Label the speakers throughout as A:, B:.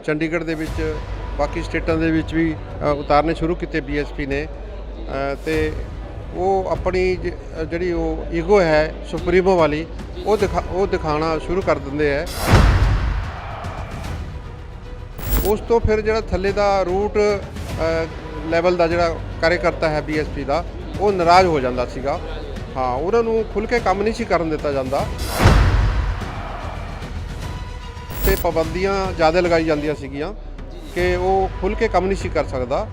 A: ਚੰਡੀਗੜ੍ਹ ਦੇ ਵਿੱਚ ਬਾਕੀ ਸਟੇਟਾਂ ਦੇ ਵਿੱਚ ਵੀ ਉਤਾਰਨੇ ਸ਼ੁਰੂ ਕੀਤੇ ਬੀਐਸਪੀ ਨੇ ਤੇ ਉਹ ਆਪਣੀ ਜਿਹੜੀ ਉਹ ਈਗੋ ਹੈ ਸੁਪਰੀਮੋ ਵਾਲੀ ਉਹ ਦਿਖਾਉਣਾ ਸ਼ੁਰੂ ਕਰ ਦਿੰਦੇ ਹੈ। ਉਸ ਤੋਂ ਫਿਰ ਜਿਹੜਾ ਥੱਲੇ ਦਾ ਰੂਟ ਲੈਵਲ ਦਾ ਜਿਹੜਾ ਕਾਰਜਕਰਤਾ ਹੈ ਬੀਐਸਪੀ ਦਾ ਉਹ ਨਾਰਾਜ਼ ਹੋ ਜਾਂਦਾ ਸੀਗਾ। ਹਾਂ, ਉਹਨਾਂ ਨੂੰ ਖੁੱਲ੍ਹ ਕੇ ਕੰਮ ਨਹੀਂ ਸੀ ਕਰਨ ਦਿੱਤਾ ਜਾਂਦਾ ਤੇ ਪਾਬੰਦੀਆਂ ਜ਼ਿਆਦਾ ਲਗਾਈ ਜਾਂਦੀਆਂ ਸੀਗੀਆਂ ਕਿ ਉਹ ਖੁੱਲ੍ਹ ਕੇ ਕੰਮ ਨਹੀਂ ਸੀ ਕਰ ਸਕਦਾ।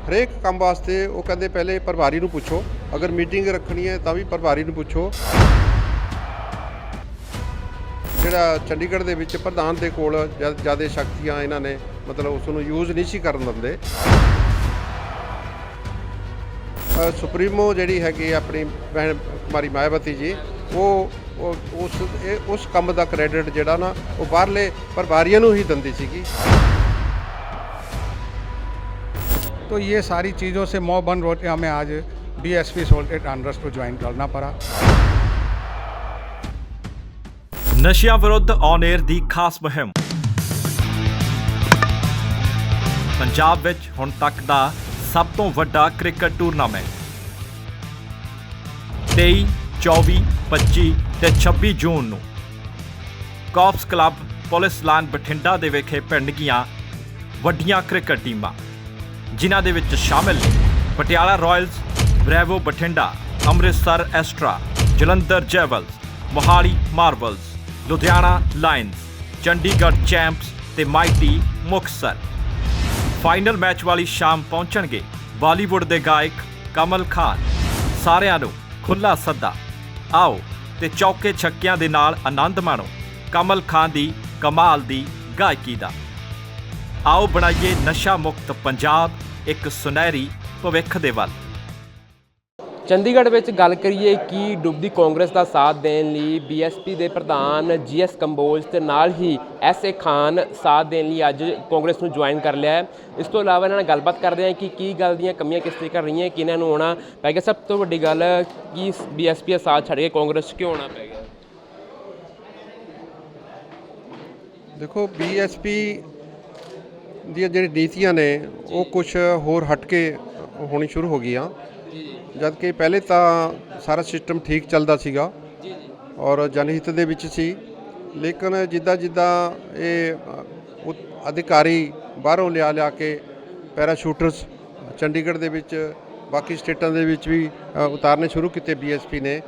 A: ਹਰੇਕ ਕੰਮ ਵਾਸਤੇ ਉਹ ਕਹਿੰਦੇ ਪਹਿਲੇ ਪ੍ਰਭਾਰੀ ਨੂੰ ਪੁੱਛੋ, ਅਗਰ ਮੀਟਿੰਗ ਰੱਖਣੀ ਹੈ ਤਾਂ ਵੀ ਪ੍ਰਭਾਰੀ ਨੂੰ ਪੁੱਛੋ। ਜਿਹੜਾ ਚੰਡੀਗੜ੍ਹ ਦੇ ਵਿੱਚ ਪ੍ਰਧਾਨ ਦੇ ਕੋਲ ਜ਼ਿਆਦਾ ਸ਼ਕਤੀਆਂ ਇਹਨਾਂ ਨੇ ਮਤਲਬ ਉਸ ਨੂੰ ਯੂਜ਼ ਨਹੀਂ ਸੀ ਕਰਨ ਦਿੰਦੇ। ਸੁਪਰੀਮੋ ਜਿਹੜੀ ਹੈਗੀ ਆਪਣੀ ਭੈਣ ਕੁਮਾਰੀ ਮਾਇਆਵਤੀ ਜੀ ਉਹ ਉਸ ਕੰਮ ਦਾ ਕ੍ਰੈਡਿਟ ਜਿਹੜਾ ਨਾ ਉਹ ਬਾਹਰਲੇ ਪ੍ਰਭਾਰੀਆਂ ਨੂੰ ਹੀ ਦਿੰਦੀ ਸੀਗੀ।
B: तो ये सारी चीज़ों से मोह बन रोते हमें आज बीएसपी सोल्टेड आंध्रस को ज्वाइन करना पड़ा।
C: ਨਸ਼ਿਆਂ ਵਿਰੁੱਧ ਔਨ 에ਅਰ ਦੀ ਖਾਸ ਮੁਹਿੰਮ ਪੰਜਾਬ ਵਿੱਚ ਹੁਣ ਤੱਕ ਦਾ ਸਭ ਤੋਂ ਵੱਡਾ ਕ੍ਰਿਕਟ ਟੂਰਨਾਮੈਂਟ 23, 24, 25 ਤੇ 26 ਜੂਨ ਨੂੰ cops club police line Bathinda ਦੇ ਵਿਖੇ ਭਿੜਨਗੀਆਂ ਵੱਡੀਆਂ ਕ੍ਰਿਕਟ ਟੀਮਾਂ, ਜਿਨ੍ਹਾਂ ਦੇ ਵਿੱਚ ਸ਼ਾਮਿਲ ਨੇ Patiala Royals, Bravo Bathinda, Amritsar Astra, Jalandhar Javelins, Mohali Marvels, Ludhiana Lions, Chandigarh Champs ਤੇ ਮਾਈਟੀ ਮੁਕਤਸਰ। ਫਾਈਨਲ ਮੈਚ ਵਾਲੀ ਸ਼ਾਮ ਪਹੁੰਚਣਗੇ ਬਾਲੀਵੁੱਡ ਦੇ ਗਾਇਕ ਕਮਲ ਖਾਨ। ਸਾਰਿਆਂ ਨੂੰ ਖੁੱਲ੍ਹਾ ਸੱਦਾ, ਆਓ ਤੇ ਚੌਕੇ ਛੱਕਿਆਂ ਦੇ ਨਾਲ ਆਨੰਦ ਮਾਣੋ ਕਮਲ ਖਾਨ ਦੀ ਕਮਾਲ ਦੀ ਗਾਇਕੀ ਦਾ। ਆਓ ਬਣਾਈਏ ਨਸ਼ਾ ਮੁਕਤ ਪੰਜਾਬ, ਇੱਕ ਸੁਨਹਿਰੀ ਭਵਿੱਖ ਦੇ ਵੱਲ।
D: ਚੰਡੀਗੜ੍ਹ ਵਿੱਚ ਗੱਲ ਕਰੀਏ ਕਿ ਡੁੱਬਦੀ ਕਾਂਗਰਸ ਦਾ ਸਾਥ ਦੇਣ ਲਈ ਬੀਐਸਪੀ ਦੇ ਪ੍ਰਧਾਨ ਜੀਐਸ ਕੰਬੋਜ ਤੇ ਨਾਲ ਹੀ ਐਸਏ ਖਾਨ ਸਾਥ ਦੇਣ ਲਈ ਅੱਜ ਕਾਂਗਰਸ ਨੂੰ ਜੁਆਇਨ ਕਰ ਲਿਆ ਹੈ। ਇਸ ਤੋਂ ਇਲਾਵਾ ਇਹਨਾਂ ਨਾਲ ਗੱਲਬਾਤ ਕਰਦੇ ਹਾਂ ਕਿ ਕੀ ਗੱਲ ਦੀਆਂ ਕਮੀਆਂ ਕਿਸ ਤਰੀਕੇ ਰਹੀਆਂ, ਕਿ ਇਹਨਾਂ ਨੂੰ ਆਉਣਾ ਪੈ ਗਿਆ। ਸਭ ਤੋਂ ਵੱਡੀ ਗੱਲ ਕਿ ਬੀਐਸਪੀ ਦਾ ਸਾਥ ਛੱਡ ਕੇ ਕਾਂਗਰਸ ਕਿਉਂ ਆਉਣਾ ਪੈ ਗਿਆ?
A: ਦੇਖੋ, ਬੀਐਸਪੀ ਦੀਆਂ ਜਿਹੜੀ ਨੀਤੀਆਂ ਨੇ ਉਹ ਕੁਛ ਹੋਰ ਹਟ ਕੇ ਹੋਣੀ ਸ਼ੁਰੂ ਹੋ ਗਈਆਂ, ਜਦ ਕਿ ਪਹਿਲੇ ਤਾਂ ਸਾਰਾ ਸਿਸਟਮ ਠੀਕ ਚੱਲਦਾ ਸੀਗਾ ਔਰ ਜਨਹਿਤ ਦੇ ਵਿੱਚ ਸੀ। ਲੇਕਿਨ ਜਿੱਦਾਂ ਇਹ ਅਧਿਕਾਰੀ ਬਾਹਰੋਂ ਲਿਆ ਕੇ ਪੈਰਾਸ਼ੂਟਰਸ ਚੰਡੀਗੜ੍ਹ ਦੇ ਵਿੱਚ ਬਾਕੀ ਸਟੇਟਾਂ ਦੇ ਵਿੱਚ ਵੀ ਉਤਾਰਨੇ ਸ਼ੁਰੂ ਕੀਤੇ ਬੀਐਸਪੀ ਨੇ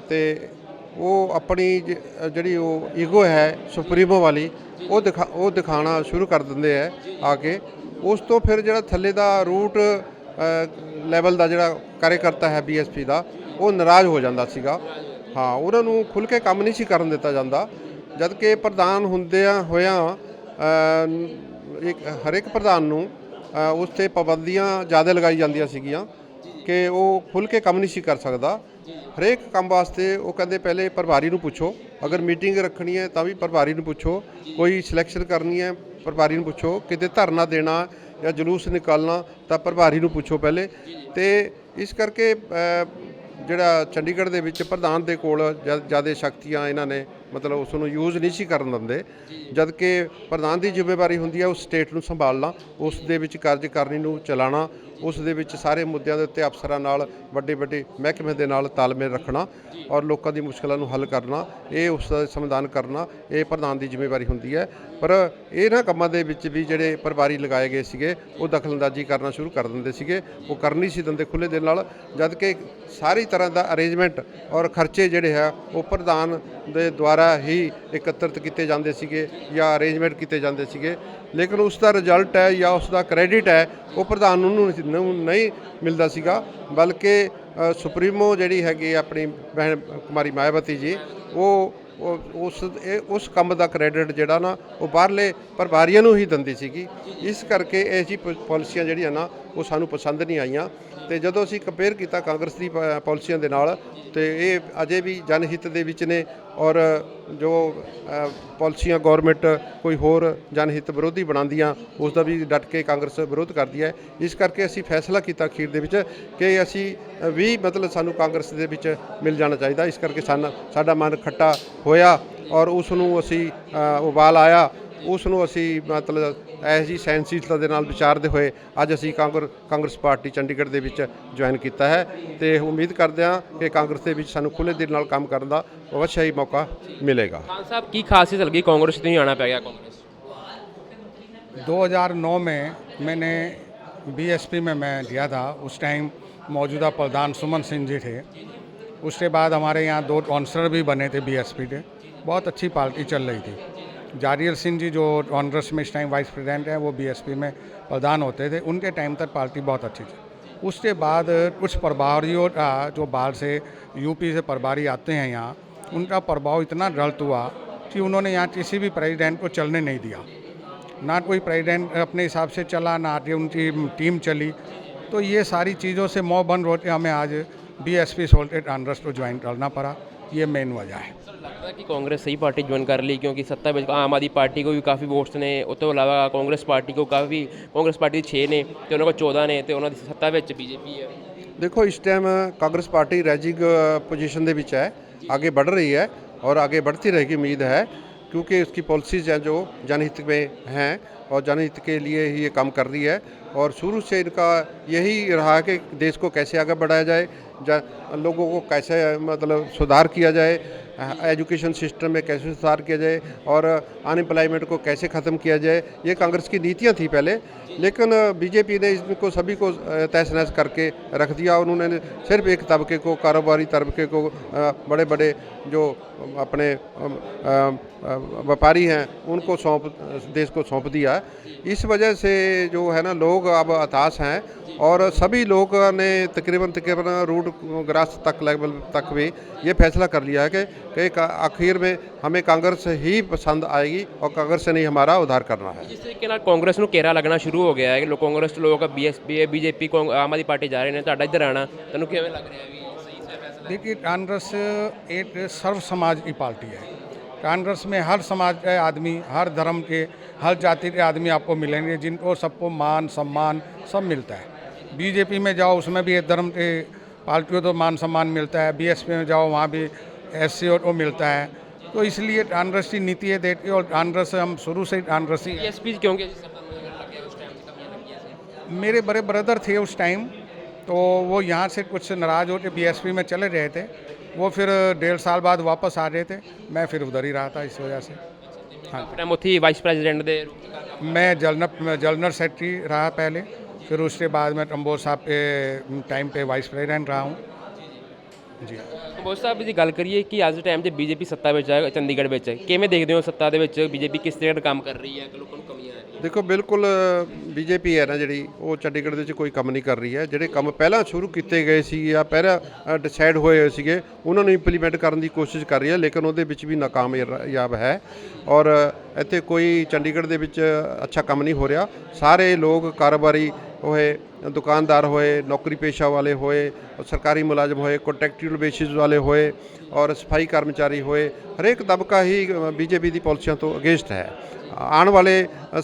A: ਤੇ ਉਹ ਆਪਣੀ ਜਿਹੜੀ ਉਹ ਈਗੋ ਹੈ ਸੁਪਰੀਮੋ ਵਾਲੀ ਉਹ ਦਿਖਾਉਣਾ ਸ਼ੁਰੂ ਕਰ ਦਿੰਦੇ ਹੈ ਆ ਕੇ। ਉਸ ਤੋਂ ਫਿਰ ਜਿਹੜਾ ਥੱਲੇ ਦਾ ਰੂਟ ਲੈਵਲ ਦਾ ਜਿਹੜਾ ਕਾਰਜਕਰਤਾ ਹੈ ਬੀਐਸਪੀ ਦਾ ਉਹ ਨਾਰਾਜ਼ ਹੋ ਜਾਂਦਾ ਸੀਗਾ। ਹਾਂ, ਉਹਨਾਂ ਨੂੰ ਖੁੱਲ੍ਹ ਕੇ ਕੰਮ ਨਹੀਂ ਸੀ ਕਰਨ ਦਿੱਤਾ ਜਾਂਦਾ, ਜਦ ਕਿ ਪ੍ਰਧਾਨ ਹੋਇਆਂ ਹਰੇਕ ਪ੍ਰਧਾਨ ਨੂੰ ਉਸ 'ਤੇ ਪਾਬੰਦੀਆਂ ਜ਼ਿਆਦਾ ਲਗਾਈ ਜਾਂਦੀਆਂ ਸੀਗੀਆਂ ਕਿ ਉਹ ਖੁੱਲ੍ਹ ਕੇ ਕੰਮ ਨਹੀਂ ਸੀ ਕਰ ਸਕਦਾ। ਹਰੇਕ ਕੰਮ ਵਾਸਤੇ ਉਹ ਕਹਿੰਦੇ ਪਹਿਲੇ ਪ੍ਰਭਾਰੀ ਨੂੰ ਪੁੱਛੋ, ਅਗਰ ਮੀਟਿੰਗ ਰੱਖਣੀ ਹੈ ਤਾਂ ਵੀ ਪ੍ਰਭਾਰੀ ਨੂੰ ਪੁੱਛੋ, ਕੋਈ ਸਿਲੈਕਸ਼ਨ ਕਰਨੀ ਹੈ ਪ੍ਰਭਾਰੀ ਨੂੰ ਪੁੱਛੋ, ਕਿਤੇ ਧਰਨਾ ਦੇਣਾ ਜਾਂ ਜਲੂਸ ਨਿਕਾਲਣਾ ਤਾਂ ਪ੍ਰਭਾਰੀ ਨੂੰ ਪੁੱਛੋ ਪਹਿਲੇ। ਤੇ ਇਸ ਕਰਕੇ ਜਿਹੜਾ ਚੰਡੀਗੜ੍ਹ ਦੇ ਵਿੱਚ ਪ੍ਰਧਾਨ ਦੇ ਕੋਲ ਜ਼ਿਆਦਾ ਸ਼ਕਤੀਆਂ ਇਹਨਾਂ ਨੇ ਮਤਲਬ ਉਸ ਨੂੰ ਯੂਜ਼ ਨਹੀਂ ਸੀ ਕਰਨ ਦਿੰਦੇ, ਜਦ ਕਿ ਪ੍ਰਧਾਨ ਦੀ ਜ਼ਿੰਮੇਵਾਰੀ ਹੁੰਦੀ ਹੈ ਉਸ ਸਟੇਟ ਨੂੰ ਸੰਭਾਲਣਾ, ਉਸ ਦੇ ਵਿੱਚ ਕਾਰਜਕਾਰਨੀ ਨੂੰ ਚਲਾਉਣਾ, ਉਸ ਦੇ ਵਿੱਚ ਸਾਰੇ ਮੁੱਦਿਆਂ ਦੇ ਉੱਤੇ ਅਫਸਰਾਂ ਨਾਲ ਵੱਡੇ ਮਹਿਕਮੇ ਦੇ ਨਾਲ ਤਾਲਮੇਲ ਰੱਖਣਾ ਔਰ ਲੋਕਾਂ ਦੀ ਮੁਸ਼ਕਲਾਂ ਨੂੰ ਹੱਲ ਕਰਨਾ, ਇਹ ਉਸ ਦਾ ਸਮਾਧਾਨ ਕਰਨਾ, ਇਹ ਪ੍ਰਧਾਨ ਦੀ ਜ਼ਿੰਮੇਵਾਰੀ ਹੁੰਦੀ ਹੈ। ਪਰ ਇਹਨਾਂ ਕੰਮਾਂ ਦੇ ਵਿੱਚ ਵੀ ਜਿਹੜੇ ਪ੍ਰਭਾਰੀ ਲਗਾਏ ਗਏ ਸੀਗੇ ਉਹ ਦਖਲਅੰਦਾਜ਼ੀ ਕਰਨਾ ਸ਼ੁਰੂ ਕਰ ਦਿੰਦੇ ਸੀਗੇ, ਉਹ ਕਰ ਨਹੀਂ ਸੀ ਦਿੰਦੇ ਖੁੱਲ੍ਹੇ ਦਿਲ ਨਾਲ, ਜਦ ਕਿ ਸਾਰੀ ਤਰ੍ਹਾਂ ਦਾ ਅਰੇਂਜਮੈਂਟ ਔਰ ਖਰਚੇ ਜਿਹੜੇ ਹੈ ਉਹ ਪ੍ਰਧਾਨ ਦੇ ਦੁਆਰਾ ਹੀ ਇਕੱਤਰਿਤ ਕੀਤੇ ਜਾਂਦੇ ਸੀਗੇ ਜਾਂ ਅਰੇਂਜਮੈਂਟ ਕੀਤੇ ਜਾਂਦੇ ਸੀਗੇ। ਲੇਕਿਨ ਉਸ ਦਾ ਰਿਜ਼ਲਟ ਹੈ ਜਾਂ ਉਸ ਦਾ ਕ੍ਰੈਡਿਟ ਹੈ ਉਹ ਪ੍ਰਧਾਨ ਨੂੰ ਨਹੀਂ ਮਿਲਦਾ ਸੀਗਾ, ਬਲਕਿ ਸੁਪਰੀਮੋ ਜਿਹੜੀ ਹੈਗੀ ਆਪਣੀ ਭੈਣ ਕੁਮਾਰੀ ਮਾਇਆਵਤੀ ਜੀ ਉਹ ਉਸ ਕੰਮ ਦਾ ਕ੍ਰੈਡਿਟ ਜਿਹੜਾ ਨਾ ਉਹ ਬਾਹਰਲੇ ਪ੍ਰਭਾਰੀਆਂ ਨੂੰ ਹੀ ਦਿੰਦੀ ਸੀਗੀ। ਇਸ ਕਰਕੇ ਇਹ ਜੀ ਪਾਲਿਸੀਆਂ ਜਿਹੜੀਆਂ ਨਾ ਉਹ ਸਾਨੂੰ ਪਸੰਦ ਨਹੀਂ ਆਈਆਂ। ਤੇ ਜਦੋਂ ਅਸੀਂ ਕੰਪੇਅਰ ਕੀਤਾ ਕਾਂਗਰਸ ਦੀ ਪਾਲਿਸੀਆਂ ਦੇ ਨਾਲ ਤੇ ਇਹ ਅਜੇ ਵੀ ਜਨਹਿਤ ਦੇ ਵਿੱਚ ਨੇ ਔਰ ਜੋ ਪਾਲਿਸੀਆਂ ਗੌਰਮੈਂਟ ਕੋਈ ਹੋਰ ਜਨਹਿਤ ਵਿਰੋਧੀ ਬਣਾਉਂਦੀਆਂ ਉਸ ਦਾ ਵੀ ਡਟ ਕੇ ਕਾਂਗਰਸ ਵਿਰੋਧ ਕਰਦੀ ਹੈ। ਇਸ ਕਰਕੇ ਅਸੀਂ ਫੈਸਲਾ ਕੀਤਾ ਅਖੀਰ ਦੇ ਵਿੱਚ ਕਿ ਅਸੀਂ ਵੀ ਮਤਲਬ ਸਾਨੂੰ ਕਾਂਗਰਸ ਦੇ ਵਿੱਚ ਮਿਲ ਜਾਣਾ ਚਾਹੀਦਾ। ਇਸ ਕਰਕੇ ਸਾਡਾ ਮਨ ਖੱਟਾ ਹੋਇਆ ਔਰ ਉਸ ਨੂੰ ਅਸੀਂ ਉਬਾਲ ਆਇਆ ਉਸ ਨੂੰ ਅਸੀਂ ਮਤਲਬ ਐਸੀ ਸਹਿਨਸ਼ੀਲਤਾ ਦੇ ਨਾਲ ਵਿਚਾਰਦੇ ਹੋਏ ਅੱਜ ਅਸੀਂ ਕਾਂਗਰਸ ਪਾਰਟੀ ਚੰਡੀਗੜ੍ਹ ਦੇ ਵਿੱਚ ਜੁਆਇਨ ਕੀਤਾ ਹੈ ਤੇ ਉਮੀਦ ਕਰਦੇ ਹਾਂ ਕਿ ਕਾਂਗਰਸ ਦੇ ਵਿੱਚ ਸਾਨੂੰ ਖੁੱਲ੍ਹੇ ਦਿਲ ਨਾਲ ਕੰਮ ਕਰਨ ਦਾ ਅਵੱਸ਼ ਹੀ ਮੌਕਾ ਮਿਲੇਗਾ।
D: खान साहब की खासियत लगी कांग्रेस नहीं आना पै गया कांग्रेस?
B: 2009 में मैंने बीएसपी में मैं दिया था। उस टाइम मौजूदा प्रधान सुमन सिंह जी थे। उसके बाद हमारे यहाँ 2 काउंसलर भी बने थे बीएसपी के। बहुत अच्छी पार्टी चल रही थी। जारियल सिंह जी जो कांग्रेस में इस टाइम वाइस प्रेसिडेंट हैं, वो बीएसपी में प्रधान होते थे। उनके टाइम तक पार्टी बहुत अच्छी थी। उसके बाद कुछ प्रभारियों का जो बाहर से यूपी से प्रभारी आते हैं यहाँ, उनका प्रभाव इतना गलत हुआ कि उन्होंने यहाँ किसी भी प्रेसिडेंट को चलने नहीं दिया। ना कोई प्रेसिडेंट अपने हिसाब से चला, ना आगे उनकी टीम चली। तो ये सारी चीज़ों से मोह बंद होकर हमें आज बीएसपी सोल्टेड कांग्रेस को ज्वाइन करना पड़ा। ये मेन वजह है।
D: लगता है कि कांग्रेस सही पार्टी ज्वाइन कर ली, क्योंकि सत्ता में आम आदमी पार्टी को भी काफ़ी वोट्स ने, उस तो इलावा कांग्रेस पार्टी को काफ़ी, कांग्रेस पार्टी 6 ने तो उन्होंने 14 ने तो उन्होंने सत्ता में बीजेपी है।
A: देखो इस time Congress party rising position ਦੇ ਵਿੱਚ है, आगे बढ़ रही है और आगे बढ़ती रहेगी उम्मीद है, क्योंकि उसकी पॉलिसीज़ हैं जो जनहित में हैं और जनहित के लिए ही ये काम कर रही है। और शुरू से इनका यही रहा है कि देश को कैसे आगे बढ़ाया जाए, लोगों को कैसे मतलब सुधार किया जाए, एजुकेशन सिस्टम में कैसे सुधार किया जाए और अनएम्प्लॉयमेंट को कैसे ख़त्म किया जाए। ये कांग्रेस की नीतियाँ थी पहले, लेकिन बीजेपी ने इसको सभी को तहस नहस करके रख दिया। उन्होंने सिर्फ एक तबके को, कारोबारी तबके को, बड़े बड़े जो अपने व्यापारी हैं उनको देश को सौंप दिया। इस वजह से जो है ना, लोग अब हताश हैं और सभी लोग ने तकरीबन रूट ग्रास तक लेवल तक भी ये फैसला कर लिया है कि आखिर में हमें कांग्रेस ही पसंद आएगी और कांग्रेस से नहीं हमारा उद्धार करना है।
D: जिस तरीके ਨਾਲ कांग्रेस ਨੂੰ ਘੇਰਾ ਲੱਗਣਾ ਸ਼ੁਰੂ ਹੋ ਗਿਆ ਹੈ ਕਿ ਕਾਂਗਰਸ ਲੋਕ बीजेपी आम आदमी पार्टी जा रहे हैं, ਤੁਹਾਡਾ ਇੱਧਰ ਆਣਾ ਤੁਹਾਨੂੰ ਕਿਵੇਂ ਲੱਗ ਰਿਹਾ ਵੀ सही से फैसला?
B: देखिए, कांग्रेस एक सर्व समाज की पार्टी है। कांग्रेस में हर समाज के आदमी, हर धर्म के, हर जाति के आदमी आपको मिलेंगे, जिनको सबको मान सम्मान सब मिलता है। बीजेपी में जाओ, उसमें भी एक धर्म के पार्टियों को मान सम्मान मिलता है। बीएसपी में जाओ, वहाँ भी एससी को मिलता है। तो इसलिए कांग्रेस की नीति है देखिए, और कांग्रेस हम शुरू से कांग्रेस ही।
D: बीएसपी क्योंकि उस टाइम से कमियां लगी ऐसे?
B: मेरे बड़े ब्रदर थे उस टाइम, तो वो यहाँ से कुछ नाराज़ होकर बीएसपी में चले गए थे। वो फिर 1.5 साल बाद वापस आ गए थे। मैं फिर उधर ही रहा था इस वजह से। हाँ,
D: टाइम ਉੱਥੇ वाइस प्रेसिडेंट ਦੇ
B: मैं जनरल सेक्रेटरी रहा पहले, फिर उसके बाद मैं कंबोज साहब के टाइम पे वाइस प्रेसिडेंट रहा हूँ जी।
D: ਕੰਬੋਜ ਸਾਹਿਬ ਦੀ ਗੱਲ ਕਰੀਏ ਕਿ ਅੱਜ ਦੇ ਟਾਈਮ 'ਚ ਬੀਜੇਪੀ ਸੱਤਾ ਵਿੱਚ ਹੈ ਚੰਡੀਗੜ੍ਹ ਵਿੱਚ, ਕਿਵੇਂ ਦੇਖਦੇ ਹੋ ਸੱਤਾ ਦੇ ਵਿੱਚ ਬੀਜੇਪੀ ਕਿਸ ਤਰ੍ਹਾਂ ਦਾ ਕੰਮ ਕਰ ਰਹੀ ਹੈ, ਲੋਕਾਂ ਨੂੰ ਕਮੀਆਂ ਆ ਰਹੀਆਂ?
A: ਦੇਖੋ ਬਿਲਕੁਲ ਬੀਜੇਪੀ ਹੈ ਨਾ ਜਿਹੜੀ, ਉਹ ਚੰਡੀਗੜ੍ਹ ਦੇ ਵਿੱਚ ਕੋਈ ਕੰਮ ਨਹੀਂ ਕਰ ਰਹੀ ਹੈ। ਜਿਹੜੇ ਕੰਮ ਪਹਿਲਾਂ ਸ਼ੁਰੂ ਕੀਤੇ ਗਏ ਸੀ ਜਾਂ ਪਹਿਲਾਂ ਡਿਸਾਈਡ ਹੋਏ ਹੋਏ ਸੀਗੇ, ਉਹਨਾਂ ਨੂੰ ਇੰਪਲੀਮੈਂਟ ਕਰਨ ਦੀ ਕੋਸ਼ਿਸ਼ ਕਰ ਰਹੀ ਹੈ, ਲੇਕਿਨ ਉਹਦੇ ਵਿੱਚ ਵੀ ਨਾਕਾਮਯਾਬ ਹੈ। ਔਰ ਇੱਥੇ ਕੋਈ ਚੰਡੀਗੜ੍ਹ ਦੇ ਵਿੱਚ ਅੱਛਾ ਕੰਮ ਨਹੀਂ ਹੋ ਰਿਹਾ। ਸਾਰੇ ਲੋਕ ਕਾਰੋਬਾਰੀ ਹੋਏ, दुकानदार होए, नौकरी पेशा वाले होए, सरकारी मुलाजम होए, कॉन्ट्रैक्चुअल बेसिस वाले होए और सफाई कर्मचारी होए, हरेक तबका ही बीजेपी ਦੀ ਪਾਲਿਸੀਆਂ ਤੋਂ ਅਗੇਂਸਟ ਹੈ। ਆਉਣ ਵਾਲੇ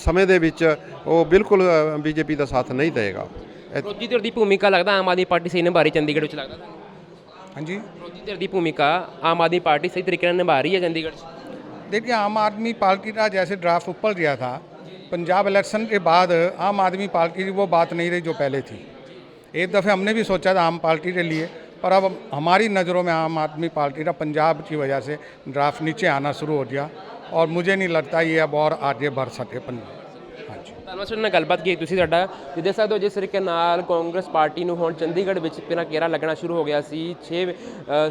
A: ਸਮੇਂ ਦੇ ਵਿੱਚ ਉਹ ਬਿਲਕੁਲ ਬੀਜੇਪੀ ਦਾ ਸਾਥ ਨਹੀਂ ਦੇਗਾ।
D: ਵਿਰੋਧੀ ਧਿਰ ਦੀ ਭੂਮਿਕਾ ਲੱਗਦਾ ਆਮ ਆਦਮੀ ਪਾਰਟੀ ਸਹੀ ਨਿਭਾ ਰਹੀ ਚੰਡੀਗੜ੍ਹ ਵਿੱਚ ਲੱਗਦਾ ਤੁਹਾਨੂੰ?
B: हाँ जी,
D: ਵਿਰੋਧੀ ਧਿਰ ਦੀ ਭੂਮਿਕਾ ਆਮ ਆਦਮੀ ਪਾर्टी सही तरीके ਨਾਲ निभा रही है चंडीगढ़ से?
B: देखिए, आम आदमी पार्टी का जैसे ड्राफ्ट ऊपर गया था, पंजाब इलेक्शन के बाद आम आदमी पार्टी की वो बात नहीं रही जो पहले थी। एक दफ़े हमने भी सोचा था आम पार्टी के लिए, पर अब हमारी नज़रों में आम आदमी पार्टी का पंजाब की वजह से ड्राफ्ट नीचे आना शुरू हो गया और मुझे नहीं लगता ये अब और आगे बढ़ सके पंजाब। हाँ जी,
D: ਧੰਨਵਾਦ ਸਰ ਨਾਲ ਗੱਲਬਾਤ ਕੀਤੀ ਤੁਸੀਂ ਸਾਡਾ। ਤੇ ਦੇਖ ਸਕਦੇ ਹੋ ਜਿਸ ਤਰੀਕੇ ਨਾਲ ਕਾਂਗਰਸ ਪਾਰਟੀ ਨੂੰ ਹੁਣ ਚੰਡੀਗੜ੍ਹ ਵਿੱਚ ਪਹਿਲਾਂ ਘੇਰਾ ਲੱਗਣਾ ਸ਼ੁਰੂ ਹੋ ਗਿਆ ਸੀ। 6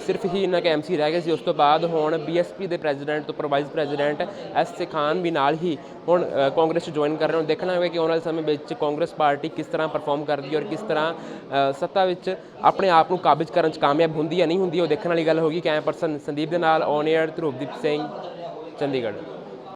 D: ਸਿਰਫ ਹੀ ਇਹਨਾਂ ਕੇ ਐਮਸੀ ਰਹਿ ਗਏ ਸੀ। ਉਸ ਤੋਂ ਬਾਅਦ ਹੁਣ ਬੀਐਸਪੀ ਦੇ ਪ੍ਰੈਜ਼ੀਡੈਂਟ ਤੋਂ ਵਾਈਸ ਪ੍ਰੈਜ਼ੀਡੈਂਟ ਐਸ ਖਾਨ ਵੀ ਨਾਲ ਹੀ ਹੁਣ ਕਾਂਗਰਸ 'ਚ ਜੁਆਇਨ ਕਰ ਰਹੇ ਹੋ। ਦੇਖਣਾ ਹੋਵੇਗਾ ਕਿ ਆਉਣ ਵਾਲੇ ਸਮੇਂ ਵਿੱਚ ਕਾਂਗਰਸ ਪਾਰਟੀ ਕਿਸ ਤਰ੍ਹਾਂ ਪਰਫਾਰਮ ਕਰਦੀ ਹੈ ਔਰ ਕਿਸ ਤਰ੍ਹਾਂ ਸੱਤਾ ਵਿੱਚ ਆਪਣੇ ਆਪ ਨੂੰ ਕਾਬਜ਼ ਕਰਨ 'ਚ ਕਾਮਯਾਬ ਹੁੰਦੀ ਜਾਂ ਨਹੀਂ ਹੁੰਦੀ, ਉਹ ਦੇਖਣ ਵਾਲੀ ਗੱਲ ਹੋਗੀ। ਕੈਮਰਾ ਪਰਸਨ ਸੰਦੀਪ ਦੇ ਨਾਲ ਔਨ ਏਅਰ ਧਰੂਪਦੀਪ ਸਿੰਘ, ਚੰਡੀਗੜ੍ਹ।